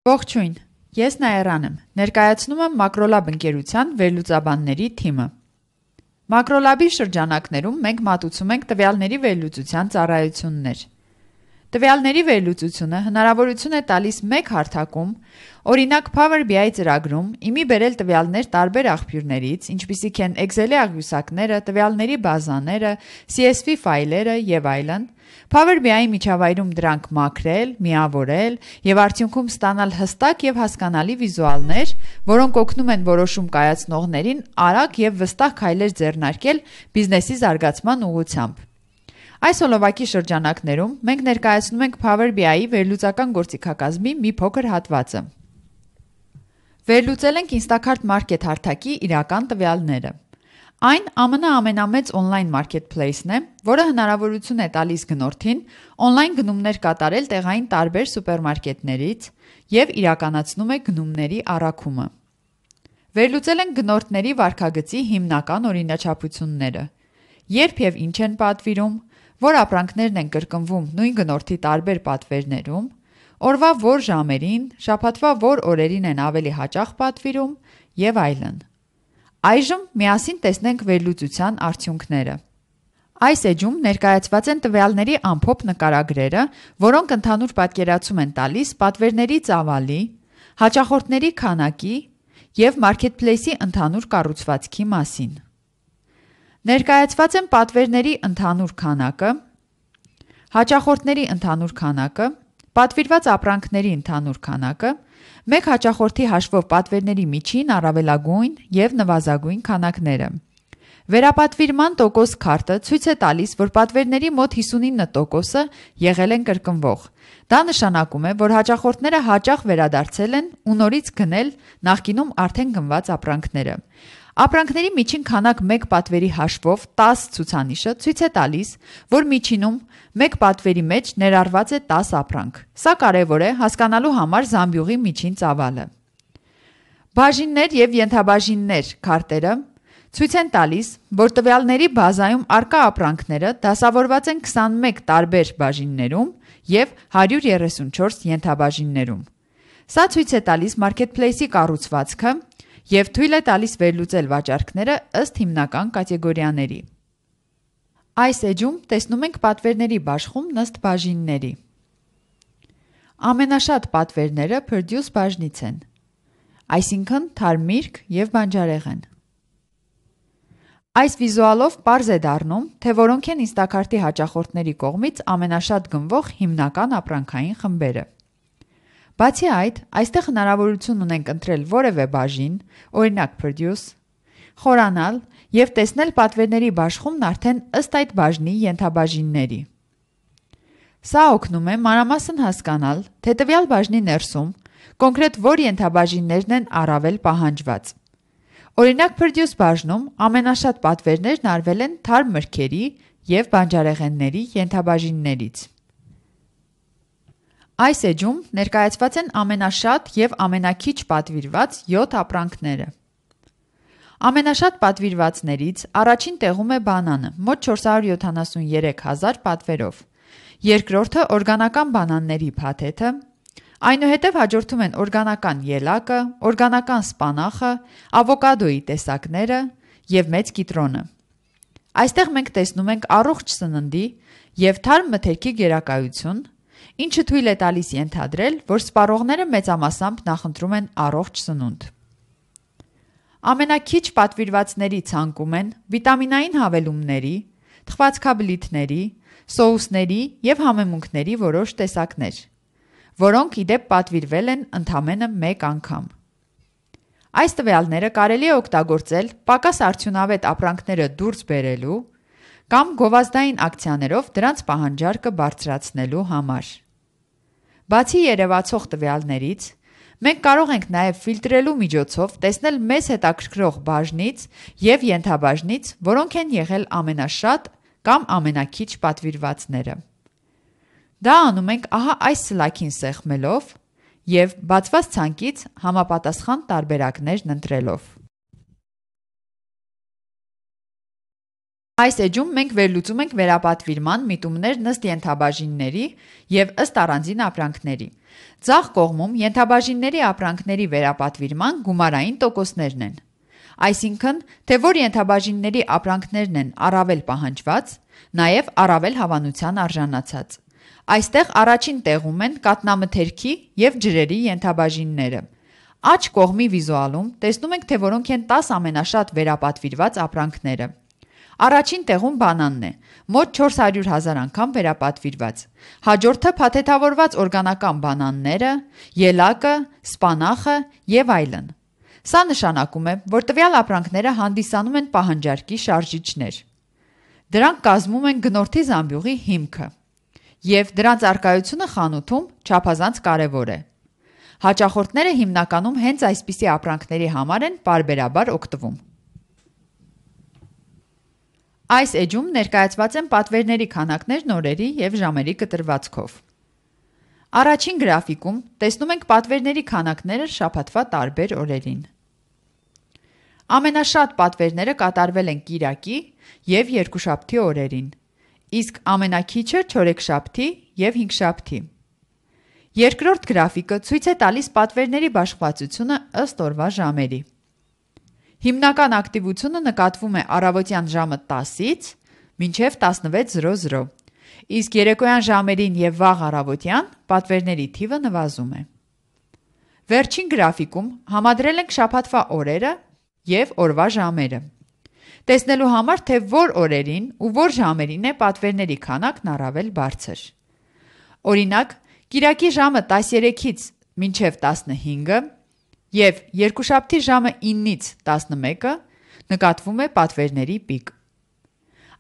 Ողջույն, ես Նաիռան եմ, ներկայացնում եմ Մակրոլաբ ընկերության վերլուծաբանների թիմը։ Մակրոլաբի շրջանակներում մենք մատուցում ենք տվյալների վերլուծության ծառայություններ։ Տվյալների վերլուծությունը հնարավորություն է տալիս մեկ հարթակում, օրինակ Power BI ծրագրում, իմի բերել տվյալներ տարբեր աղբյուրներից, ինչպիսիք են Excel-ի աղյուսակները, տվյալների բազաները, CSV ֆայլերը եւ այլն, Power BI-ի միջավայրում դրանք մաքրել, միավորել եւ արդյունքում ստանալ հստակ եւ հասկանալի վիզուալներ, որոնք օգնում են որոշում կայացնողներին արագ եւ վստահ քայլեր ձեռնարկել բիզնեսի զարգացման ուղղությամբ։ Այս հոլովակի շրջանակներում մենք ներկայացնում ենք Power BI-ի վերլուծական գործիքակազմի մի փոքր հատվածը։ Վերլուծել ենք Instacart Market հարթակի իրական տվյալները։ Այն ԱՄՆ ամենամեծ on-line marketplace-ն է, որը հնարավորություն է տալիս գնորդին on-line գնումներ կատարել տեղային տարբեր սուպերմարկետներից եւ իրականացնում է գնումների առաքումը։ Վերլուծել ենք գնորդների վարքագծի հիմնական օրինաչափությունները, երբ եւ ինչ են պատվիրում, որ ապրանքներն են կրկնվում նույն գնորդի տարբեր պատվերներում, օրվա որ ժամերին, շաբաթվա որ օրերին են ավելի հաճախ պատվիրում եւ այլն։ Այժմ միասին տեսնենք վերլուծության արդյունքները։ Այս էջում ներկայացված են տվյալների ամփոփ նկարագրերը, որոնք ընդհանուր պատկերացում են տալիս պատվերների ծավալի, հաճախորդների քանակի եւ մարքեթփլեյսի ընդհանուր կառուցվածքի մասին։ Ներկայացված են պատվերների ընդհանուր քանակը, հաճախորդների ընդհանուր քանակը, պատվիրված ապրանքների ընդհանուր քանակը, մեկ հաճախորդի հաշվով պատվերների միջին, առավելագույն եւ նվազագույն քանակները։ Վերապատվիրման տոկոս քարտը ցույց է տալիս, որ պատվերների մոտ 59%-ը եղել են կրկնվող։ Դա նշանակում է, որ հաճախորդները հաճախ վերադարձել են ու նորից գնել նախկինում արդեն գնված ապրանքները։ Ապրանքների միջին քանակ մեկ պատվերի հաշվով 10 ցուցանիշը ցույց է տալիս, որ միջինում մեկ պատվերի մեջ ներառված է 10 ապրանք։ Սա կարևոր է հասկանալու համար զամբյուղի միջին ծավալը։ Բաժիններ եւ ենթաբաժիններ քարտերը ցույց են տալիս, որ տվյալների բազայում արկա ապրանքները դասավորված են 21 տարբեր բաժիններում եւ 134 ենթաբաժիններում։ Սա ցույց է տալիս մարքեթփլեյսի կառուցվածքը եւ թույլ է տալիս վերլուծել վաճառքները ըստ հիմնական կատեգորիաների։ Այս էջում տեսնում ենք պատվերների բաշխումն ըստ բաժինների։ Ամենաշատ պատվերները Produce բաժնից են, այսինքն թարմիրք եւ բանջարեղեն։ Այս վիզուալով պարզ է դառնում, թե որոնք են Instacart-ի հաճախորդների կողմից ամենաշատ գնվող հիմնական ապրանքային խմբերը։ Բացի այդ, այստեղ հնարավորություն ունենք ընտրել որևէ բաժին, օրինակ Produce, խորանալ եւ տեսնել պատվերների բաշխումն արդեն ըստ այդ բաժնի ենթաբաժինների։ Սա օգնում է մանրամասն հասկանալ, թե տվյալ բաժնի ներսում կոնկրետ որ ենթաբաժիններն են առավել պահանջված։ Օրինակ Produce բաժնում ամենաշատ պատվերներն արվել են թարմ մրգերի եւ բանջարեղենների ենթաբաժիններից։ Այս էջում ներկայացված են ամենաշատ եւ ամենաքիչ պատվիրված 7 ապրանքները։ Ամենաշատ պատվիրվածներից առաջին տեղում է բանանը, մոտ 473,000 պատվերով, երկրորդը օրգանական բանանների փաթեթը, այնուհետև հաջորդում են օրգանական ելակը, օրգանական սպանախը, ավոկադոյի տեսակները եւ մեծ կիտրոնը։ Այստեղ մենք տեսնում ենք առողջ սննդի եւ թարմ մթերքի գերակայություն, ինչը թույլ է տալիս ենթադրել, որ սպառողները մեծամասամբ նախընտրում են առողջ սնունդ։ Ամենաքիչ պատվիրվածների ցանկում են վիտամինային հավելումների, թխվածքաբլիթների, սոուսների եւ համեմունքների որոշ տեսակներ, որոնք իդեպ պատվիրվել են ընդամենը մեկ անգամ։ Այս տվյալները կարելի է օգտագործել պակաս արդյունավետ ապրանքները դուրս բերելու կամ գովազդային ակցիաներով դրանց պահանջարկը բարձրացնելու համար։ Բացի երևացող տվյալներից, մենք կարող ենք նաև ֆիլտրելու միջոցով տեսնել մեզ հետաքրքրող բաժնից եւ ենթաբաժնից, որոնք են եղել ամենաշատ կամ ամենաքիչ պատվիրվածները։ Դա անում ենք ահա այս սլաքին սեղմելով եւ բացված ցանկից համապատասխան տարբերակներն ընտրելով։ Այս էջում մենք վերլուծում ենք վերապատվիրման միտումներ ըստ ենթաբաժինների և ըստ առանձին ապրանքների։ Ձախ կողմում ենթաբաժինների ապրանքների վերապատվիրման գումարային տոկոսներն են։ Այսինքն, թե որ ենթաբաժինների ապրանքներն են առավել պահանջված, նաև առավել հավանության արժանացած։ Այստեղ առաջին տեղում են կաթնամթերքի և ջրերի ենթաբաժինները։ Աջ կողմի վիզուալում տեսնում ենք, թե որոնք են 10 ամենաշատ վերապատվիրված ապրանքները։ Առաջին տեղում բանանն է, մոտ 400,000 անգամ վերապատվիրված։ Հաջորդը փաթեթավորված օրգանական բանանները, ելակը, սպանախը և այլն։ Սա նշանակում է, որ տվյալ ապրանքները հանդիսանում են պահանջարկի շարժիչներ։ Դրանք կազմում են գնորդի զամբյուղի հիմքը, և դրանց առկայությունը խանութում չափազանց կարևոր է։ Հաճախորդները հիմնականում հենց այսպիսի ապրանքների համար են պարբերաբար օգտվում։ Այս էջում ներկայացված են պատվերների քանակներն օրերի և ժամերի կտրվածքով։ Առաջին գրաֆիկում տեսնում ենք պատվերների քանակները շաբաթվա տարբեր օրերին։ Ամենաշատ պատվերները կատարվել են կիրակի և երկուշաբթի օրերին, իսկ ամենաքիչը չորեքշաբթի և հինգշաբթի։ Երկրորդ գրաֆիկը ցույց է տալիս պատվերների բաշխվածությունը ըստ օրվա ժամերի։ Հիմնական ակտիվությունը նկատվում է առավոտյան ժամը 10-ից մինչև 16:00, իսկ երեկոյան ժամերին և վաղ առավոտյան պատվերների թիվը նվազում է։ Վերջին գրաֆիկում համադրել ենք շաբաթվա օրերը և օրվա ժամերը, տեսնելու համար, թե որ օրերին ու որ ժամերին է պատվերների քանակն առավել բարձր։ Օրինակ, կիրակի ժամը 13-ից մինչև 15-ը և երկուշաբթի ժամը 9-ից 11-ը նկատվում է պատվերների պիկ։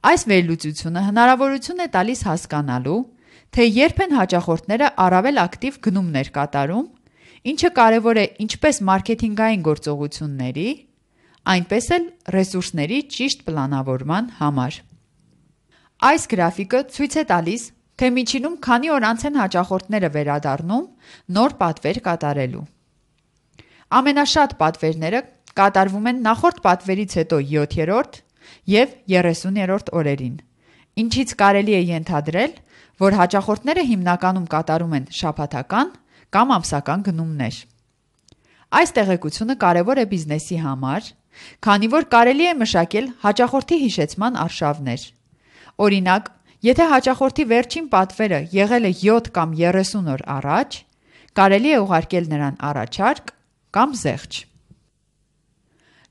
Այս վերլուծությունը հնարավորություն է տալիս հասկանալու, թե երբ են հաճախորդները առավել ակտիվ գնումներ կատարում, ինչը կարևոր է ինչպես մարքեթինգային գործողությունների, այնպես էլ ռեսուրսների ճիշտ պլանավորման համար։ Այս գրաֆիկը ցույց է տալիս, թե միջինում քանի օր անց են հաճախորդները վերադառնում նոր պատվեր կատարելու։ Ամենաշատ պատվերները կատարվում են նախորդ պատվերից հետո 7-րդ և 30-րդ օրերին, ինչից կարելի է ենթադրել, որ հաճախորդները հիմնականում կատարում են շաբաթական կամ ամսական գնումներ։ Այս տեղեկությունը կարևոր է բիզնեսի համար, քանի որ կարելի է մշակել հաճախորդի հիշեցման արշավներ։ Օրինակ, եթե հաճախորդի վերջին պատվերը եղել է 7 կամ 30 օր առաջ, կարելի է ուղարկել նրան առաջարկ կամ զեղչ։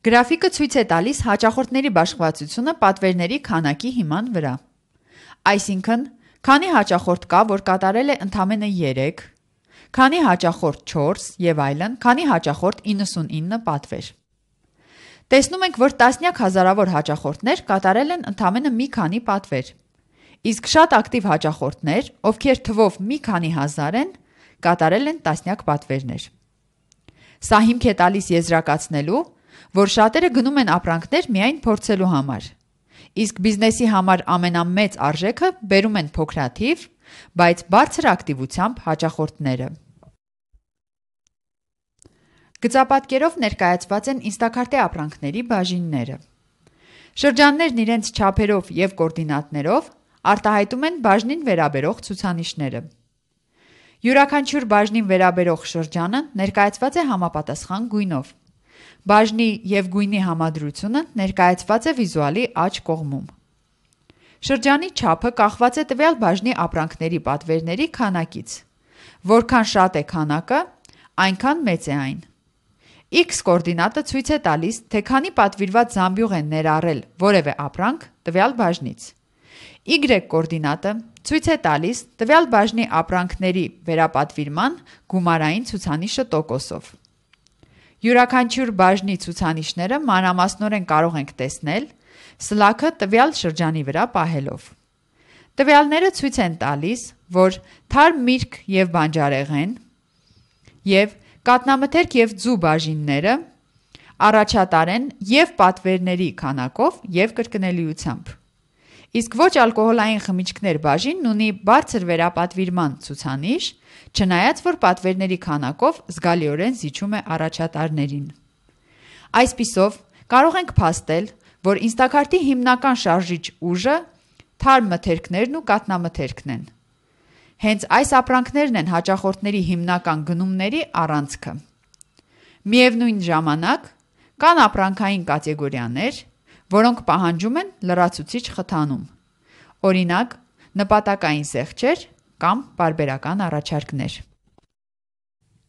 Գրաֆիկը ցույց է տալիս հաճախորդների բաշխվածությունը պատվերների քանակի հիման վրա։ Այսինքն, քանի հաճախորդ կա, որ կատարել է ընդամենը 3, քանի հաճախորդ 4 և այլն, քանի հաճախորդ 99 պատվեր։ Տեսնում ենք, որ տասնյակ հազարավոր հաճախորդներ կատարել են ընդամենը մի քանի պատվեր, իսկ շատ ակտիվ հաճախորդներ, ովքեր թվով մի քանի հազար են, կատարել են տասնյակ պատվերներ։ Սա հիմք է տալիս եզրակացնելու, որ շատերը գնում են ապրանքներ միայն փորձելու համար, իսկ բիզնեսի համար ամենամեծ արժեքը բերում են փոքրաթիվ, բայց բարձր ակտիվությամբ հաճախորդները։ Գծապատկերով ներկայացված են Instacart-ի ապրանքների բաժինները։ Շրջաններն իրենց չափերով և կոորդինատներով արտահայտում են բաժնին վերաբերող ցուցանիշները։ Յուրաքանչյուր բաժնին վերաբերող շրջանը ներկայացված է համապատասխան գույնով։ Բաժնի և գույնի համադրությունը ներկայացված է վիզուալի աջ կողմում։ Շրջանի չափը կախված է տվյալ բաժնի ապրանքների պատվերների քանակից։ Որքան շատ է քանակը, այնքան մեծ է այն։ X կոորդինատը ցույց է տալիս, թե քանի պատվիրված զամբյուղ է ներառել որևէ ապրանք տվյալ բաժնից։ Y կոորդինատը ցույց է տալիս տվյալ բաժնի ապրանքների վերապատվիրման գումարային ցուցանիշը տոկոսով։ Յուրաքանչյուր բաժնի ցուցանիշները մանրամասնորեն կարող ենք տեսնել սլաքը տվյալ շրջանի վրա պահելով։ Տվյալները ցույց են տալիս, որ թարմ միրգ և բանջարեղեն և կաթնամթերք և ձու բաժինները առաջատար են և պատվերների քանակով և կրկնելիությամբ, իսկ ոչ ալկոհոլային խմիչքներ բաժինն ունի բարձր վերապատվիրման ցուցանիշ, չնայած որ պատվերների քանակով զգալիորեն զիջում է առաջատարներին։ Այսպիսով, կարող ենք փաստել, որ Instacart-ի հիմնական շարժիչ ուժը թարմ մթերքներն ու կատնամթերքն են։ Հենց այս ապրանքներն են հաճախորդների հիմնական գնումների առանցքը։ Միևնույն ժամանակ կան ապրանքային կատեգորիաներ, որոնք պահանջում են լրացուցիչ խթանում, օրինակ նպատակային զեղչեր կամ պարբերական առաջարկներ։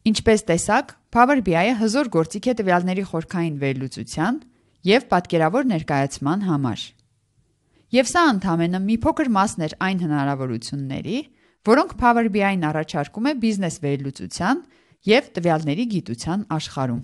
Ինչպես տեսակ, Power BI-ը հզոր գործիք է տվյալների խորքային վերլուծության և պատկերավոր ներկայացման համար։ Եվ սա ընդամենը մի փոքր մասն էր այն հնարավորությունների, որոնք Power BI-ն առաջարկում է բիզնես վերլուծության և տվյալների գիտության աշխարհում։